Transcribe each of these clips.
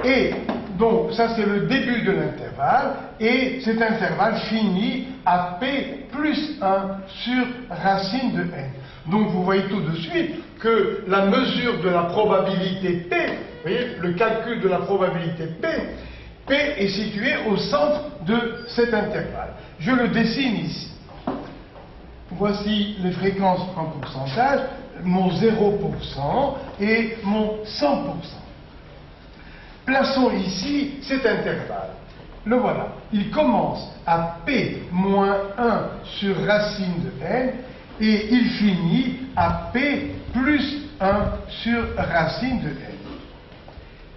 Et donc, ça c'est le début de l'intervalle, et cet intervalle finit à P plus 1 sur racine de n. Donc vous voyez tout de suite que la mesure de la probabilité P, vous voyez, le calcul de la probabilité P est situé au centre de cet intervalle. Je le dessine ici. Voici les fréquences en pourcentage, mon 0% et mon 100%. Plaçons ici cet intervalle. Le voilà. Il commence à P moins 1 sur racine de n et il finit à P plus 1 sur racine de n.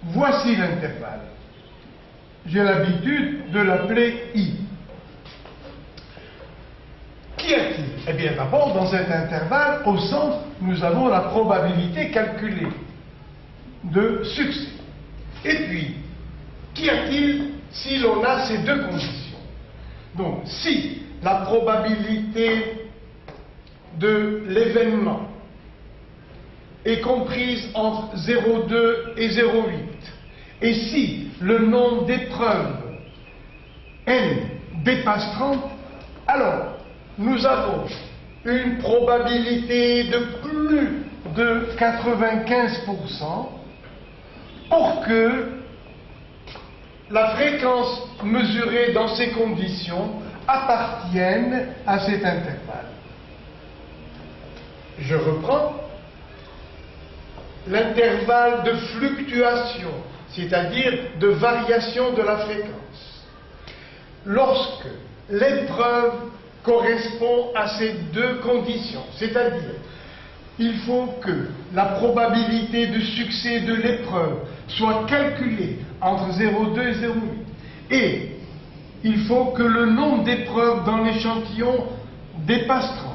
Voici l'intervalle. J'ai l'habitude de l'appeler I. Qu'y a-t-il? Eh bien, d'abord, dans cet intervalle, au centre, nous avons la probabilité calculée de succès. Et puis, qu'y a-t-il si l'on a ces deux conditions? Donc, si la probabilité de l'événement est comprise entre 0,2 et 0,8, et si le nombre d'épreuves n dépasse 30, alors nous avons une probabilité de plus de 95% pour que la fréquence mesurée dans ces conditions appartienne à cet intervalle. Je reprends l'intervalle de fluctuation, c'est-à-dire de variation de la fréquence. Lorsque l'épreuve correspond à ces deux conditions, c'est-à-dire il faut que la probabilité de succès de l'épreuve soit calculée entre 0,2 et 0,8 et il faut que le nombre d'épreuves dans l'échantillon dépasse 30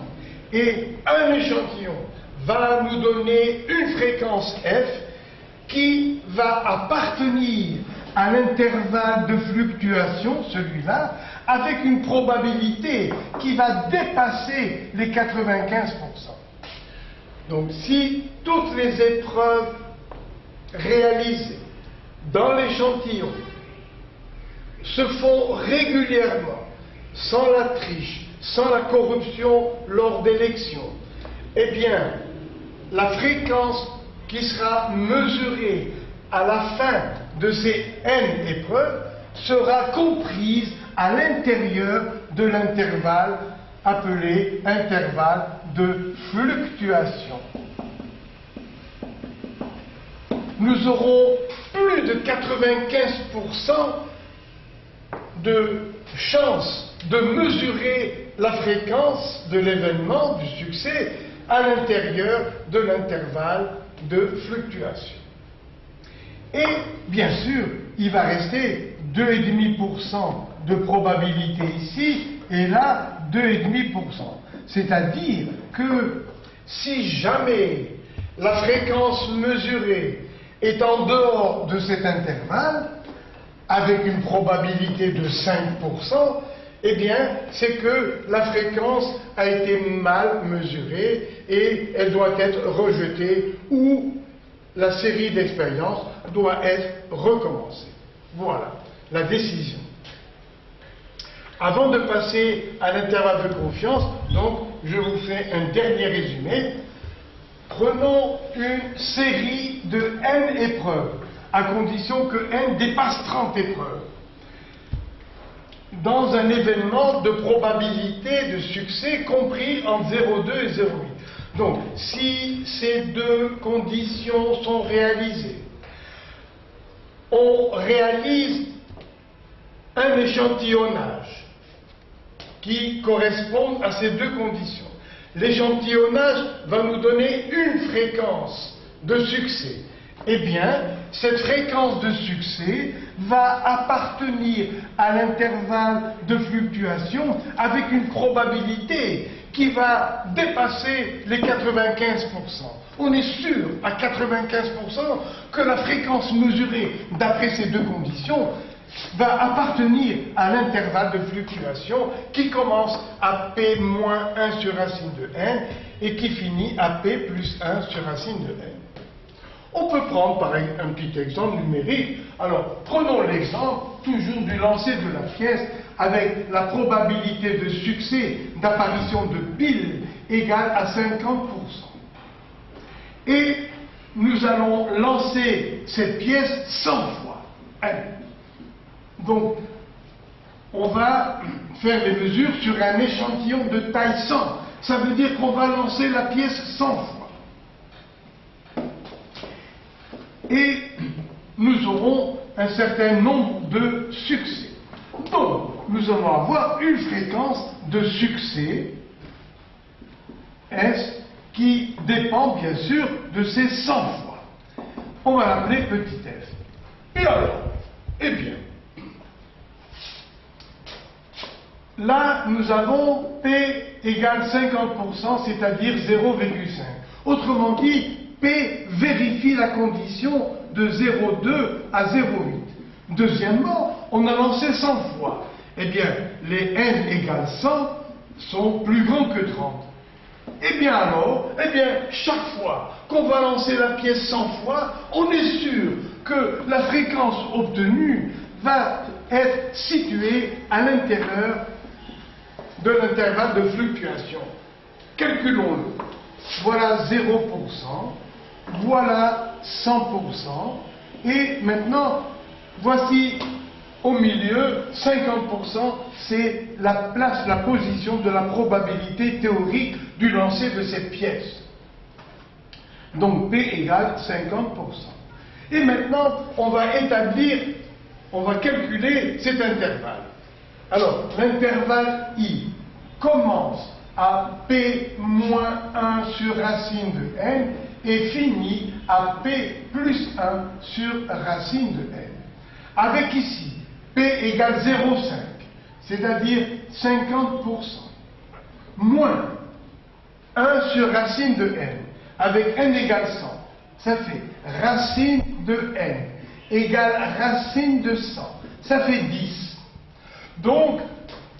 et un échantillon va nous donner une fréquence f qui va appartenir à l'intervalle de fluctuation, celui-là, avec une probabilité qui va dépasser les 95%. Donc si toutes les épreuves réalisées dans l'échantillon se font régulièrement, sans la triche, sans la corruption lors d'élections, eh bien, la fréquence qui sera mesurée à la fin de ces n épreuves sera comprise à l'intérieur de l'intervalle appelé intervalle de fluctuation. Nous aurons plus de 95% de chance de mesurer la fréquence de l'événement, du succès, à l'intérieur de l'intervalle de fluctuation. Et bien sûr, il va rester 2,5% de probabilité ici, et là, 2,5%. C'est-à-dire que si jamais la fréquence mesurée est en dehors de cet intervalle, avec une probabilité de 5%, eh bien, c'est que la fréquence a été mal mesurée et elle doit être rejetée ou la série d'expériences doit être recommencée. Voilà la décision. Avant de passer à l'intervalle de confiance, donc, je vous fais un dernier résumé. Prenons une série de n épreuves, à condition que n dépasse 30 épreuves, dans un événement de probabilité de succès compris entre 0,2 et 0,8. Donc, si ces deux conditions sont réalisées, on réalise un échantillonnage qui correspond à ces deux conditions. L'échantillonnage va nous donner une fréquence de succès. Eh bien, cette fréquence de succès va appartenir à l'intervalle de fluctuation avec une probabilité qui va dépasser les 95%. On est sûr à 95% que la fréquence mesurée d'après ces deux conditions va appartenir à l'intervalle de fluctuation qui commence à P-1 sur racine de n et qui finit à P plus 1 sur racine de n. On peut prendre par exemple un petit exemple numérique. Alors, prenons l'exemple toujours du lancer de la pièce avec la probabilité de succès d'apparition de pile égale à 50%. Et nous allons lancer cette pièce 100 fois. Donc, on va faire les mesures sur un échantillon de taille 100. Ça veut dire qu'on va lancer la pièce 100 fois. Et nous aurons un certain nombre de succès. Donc, nous allons avoir une fréquence de succès S qui dépend bien sûr de ces 100 fois. On va l'appeler petit f. Et alors, eh bien, là, nous avons P égale 50%, c'est-à-dire 0,5. Autrement dit, P vérifie la condition de 0,2 à 0,8. Deuxièmement, on a lancé 100 fois. Eh bien, les n égale 100 sont plus grands que 30. Eh bien alors, chaque fois qu'on va lancer la pièce 100 fois, on est sûr que la fréquence obtenue va être située à l'intérieur de l'intervalle de fluctuation. Calculons-le. Voilà 0%, voilà 100%, et maintenant, voici au milieu, 50%, c'est la place, la position de la probabilité théorique du lancer de cette pièce. Donc P égale 50%. Et maintenant, on va calculer cet intervalle. Alors, l'intervalle I commence à P moins 1 sur racine de n et finit à P plus 1 sur racine de n. Avec ici, P égale 0,5, c'est-à-dire 50%, moins 1 sur racine de n, avec n égale 100, ça fait racine de n égale racine de 100, ça fait 10. Donc,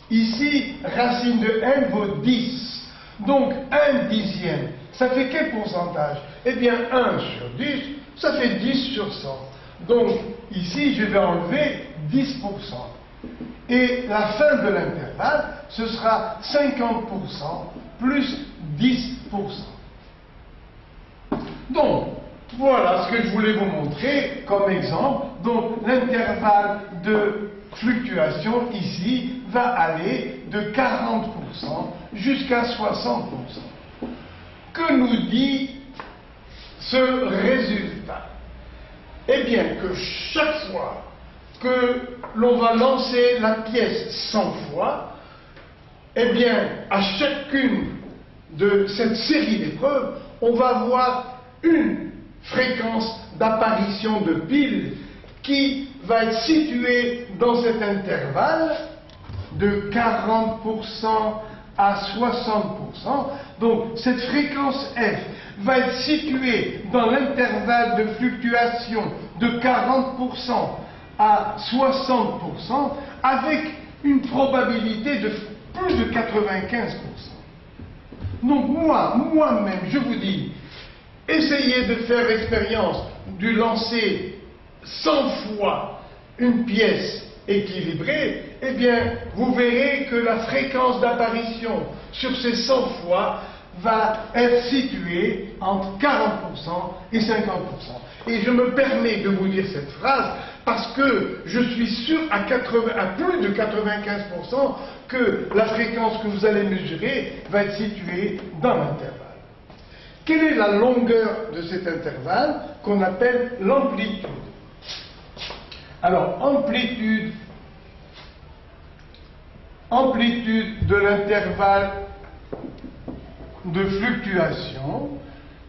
ici, racine de n vaut 10. Donc, 1 dixième, ça fait quel pourcentage? Eh bien, 1 sur 10, ça fait 10 sur 100. Donc, ici, je vais enlever 10%. Et la fin de l'intervalle, ce sera 50% plus 10%. Donc, voilà ce que je voulais vous montrer comme exemple. Donc, l'intervalle de fluctuation ici va aller de 40% jusqu'à 60%. Que nous dit ce résultat? Eh bien, que chaque fois que l'on va lancer la pièce 100 fois, eh bien, à chacune de cette série d'épreuves, on va avoir une fréquence d'apparition de piles qui va être située dans cet intervalle de 40% à 60%. Donc, cette fréquence F va être située dans l'intervalle de fluctuation de 40% à 60% avec une probabilité de plus de 95%. Donc moi-même, je vous dis, essayez de faire l'expérience du lancer 100 fois une pièce équilibrée, eh bien, vous verrez que la fréquence d'apparition sur ces 100 fois va être située entre 40% et 50%. Et je me permets de vous dire cette phrase parce que je suis sûr à plus de 95% que la fréquence que vous allez mesurer va être située dans l'intervalle. Quelle est la longueur de cet intervalle qu'on appelle l'amplitude? Alors, amplitude de l'intervalle de fluctuation,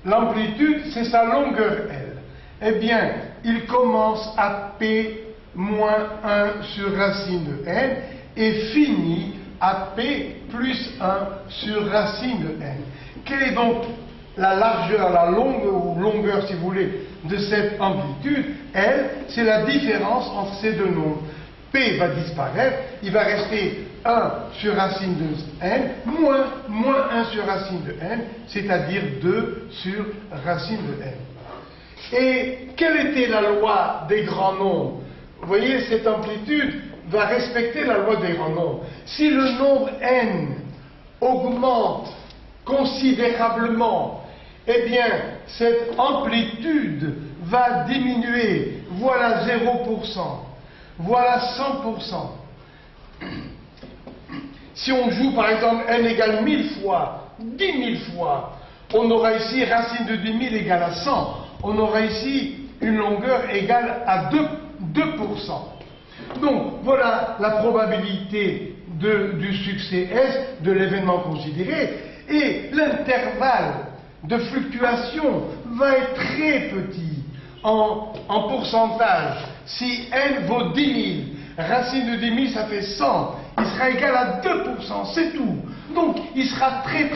l'amplitude, c'est sa longueur L. Eh bien, il commence à P moins 1 sur racine de n et finit à P plus 1 sur racine de n. Quelle est donc la largeur, la longueur, si vous voulez, de cette amplitude? L, c'est la différence entre ces deux nombres. P va disparaître, il va rester 1 sur racine de n, moins 1 sur racine de n, c'est-à-dire 2 sur racine de n. Et quelle était la loi des grands nombres? Vous voyez, cette amplitude va respecter la loi des grands nombres. Si le nombre n augmente considérablement, eh bien, cette amplitude va diminuer. Voilà 0%, voilà 100%. Si on joue par exemple n égale 1000 fois, 10 000 fois, on aura ici racine de 10 000 égale à 100. On aura ici une longueur égale à 2%. Donc voilà la probabilité du succès S de l'événement considéré, et l'intervalle de fluctuation va être très petit en pourcentage. Si n vaut 10 000, racine de 10 000 ça fait 100, il sera égal à 2%, c'est tout. Donc il sera très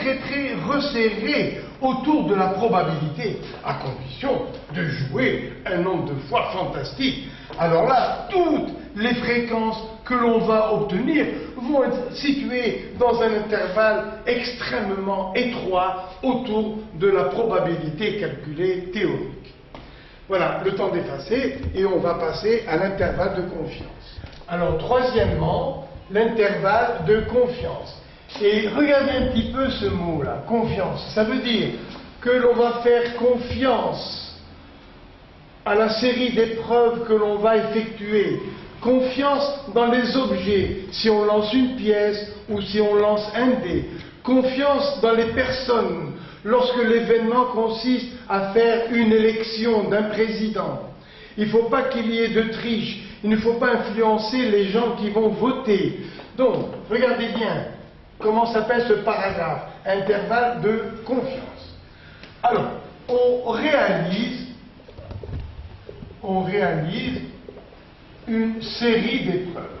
resserré autour de la probabilité, à condition de jouer un nombre de fois fantastique. Alors là, toutes les fréquences que l'on va obtenir vont être situées dans un intervalle extrêmement étroit autour de la probabilité calculée théorique. Voilà, le temps d'effacer, et on va passer à l'intervalle de confiance. Alors, troisièmement, l'intervalle de confiance. Et regardez un petit peu ce mot-là, confiance. Ça veut dire que l'on va faire confiance à la série d'épreuves que l'on va effectuer. Confiance dans les objets, si on lance une pièce ou si on lance un dé. Confiance dans les personnes, lorsque l'événement consiste à faire une élection d'un président. Il ne faut pas qu'il y ait de triche, il ne faut pas influencer les gens qui vont voter. Donc, regardez bien comment s'appelle ce paragraphe, intervalle de confiance. Alors, on réalise une série d'épreuves.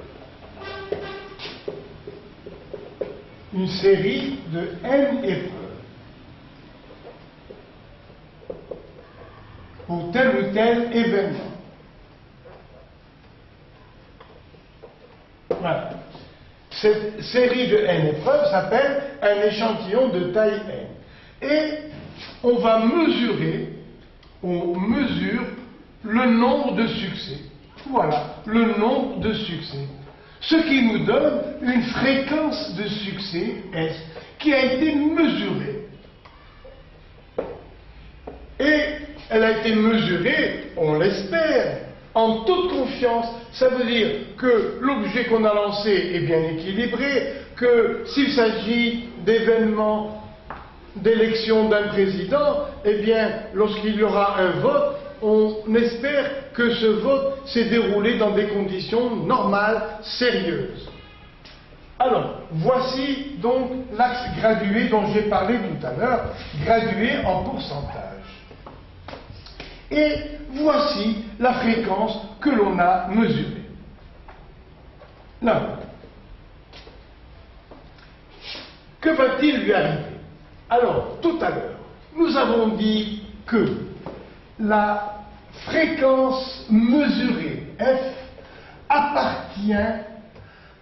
Une série de n épreuves. Pour tel ou tel événement. Voilà. Cette série de n épreuves s'appelle un échantillon de taille n. Et on va mesurer, on mesure le nombre de succès. Voilà, le nombre de succès. Ce qui nous donne une fréquence de succès S qui a été mesurée. Et elle a été mesurée, on l'espère, en toute confiance. Ça veut dire que l'objet qu'on a lancé est bien équilibré, que s'il s'agit d'événements d'élection d'un président, eh bien, lorsqu'il y aura un vote, on espère que ce vote s'est déroulé dans des conditions normales, sérieuses. Alors, voici donc l'axe gradué dont j'ai parlé tout à l'heure, gradué en pourcentage. Et voici la fréquence que l'on a mesurée. Là. Que va-t-il lui arriver? Alors, tout à l'heure, nous avons dit que la fréquence mesurée, F, appartient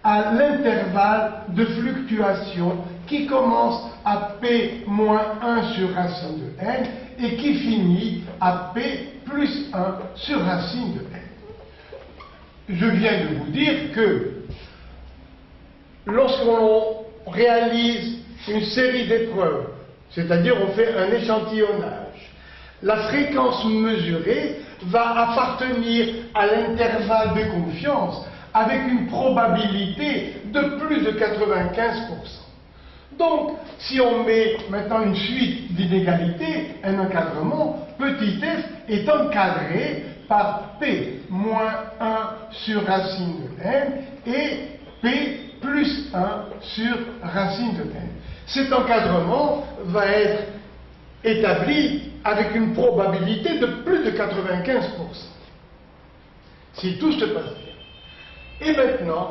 à l'intervalle de fluctuation qui commence à P moins 1 sur racine de n et qui finit à P plus 1 sur racine de n. Je viens de vous dire que lorsqu'on réalise une série d'épreuves, c'est-à-dire on fait un échantillonnage, la fréquence mesurée va appartenir à l'intervalle de confiance avec une probabilité de plus de 95%. Donc, si on met maintenant une suite d'inégalités, un encadrement, petit f est encadré par p moins 1 sur racine de n et p plus 1 sur racine de n. Cet encadrement va être établi avec une probabilité de plus de 95%. Si tout se passe bien. Et maintenant,